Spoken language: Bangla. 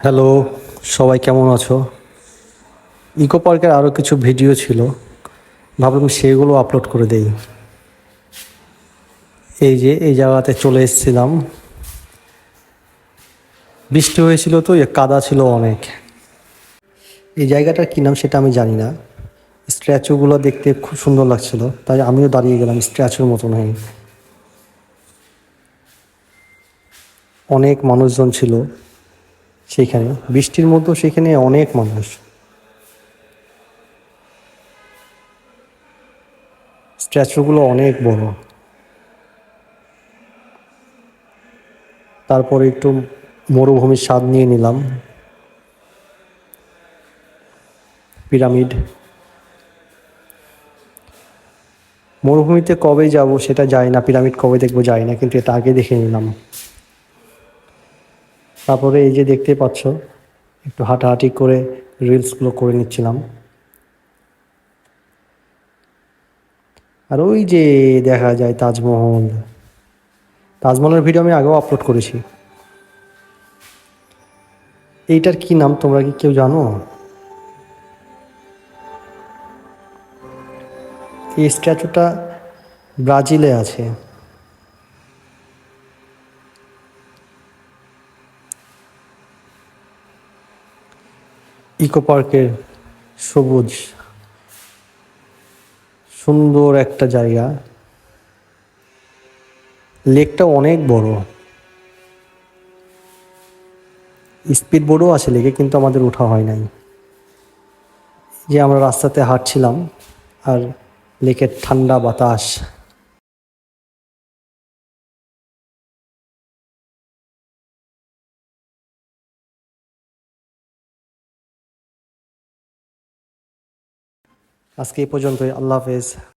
হ্যালো, সবাই কেমন আছো? ইকো পার্কের আরও কিছু ভিডিও ছিল, ভাবলাম সেগুলো আপলোড করে দেই। এই যে এই জায়গাতে চলে এসেছিলাম, বৃষ্টি হয়েছিল তো কাদা ছিল অনেক। এই জায়গাটার কী নাম সেটা আমি জানি না। স্ট্যাচুগুলো দেখতে খুব সুন্দর লাগছিল, তাই আমিও দাঁড়িয়ে গেলাম স্ট্যাচুর মতন হয়ে। অনেক মানুষজন ছিল সেইখানে, বৃষ্টির মধ্যেও সেখানে অনেক মানুষ। স্ট্যাচুগুলো অনেক বড়। তারপরে একটু মরুভূমির স্বাদ নিয়ে নিলাম। পিরামিড, মরুভূমিতে কবে যাব সেটা যায় না, পিরামিড কবে দেখবো যায় না, কিন্তু এটা আগে দেখে নিলাম। তারপরে এই যে দেখতে পাচ্ছ, একটু হাঁটাহাঁটি করে রিলসগুলো করে নিচ্ছিলাম। আর ওই যে দেখা যায় তাজমহল। তাজমহলের ভিডিও আমি আগেও আপলোড করেছি। এইটার কি নাম তোমরা কি কেউ জানো? এই স্ট্যাচুটা ব্রাজিলে আছে। ইকো পার্কের সবুজ সুন্দর একটা জায়গা। লেকটা অনেক বড়, স্পিড বোটও আছে লেকে, কিন্তু আমাদের ওঠা হয় নাই। যে আমরা রাস্তাতে হাঁটছিলাম আর লেকের ঠান্ডা বাতাস। আজকে এই পর্যন্তই, আল্লাহ হাফেজ।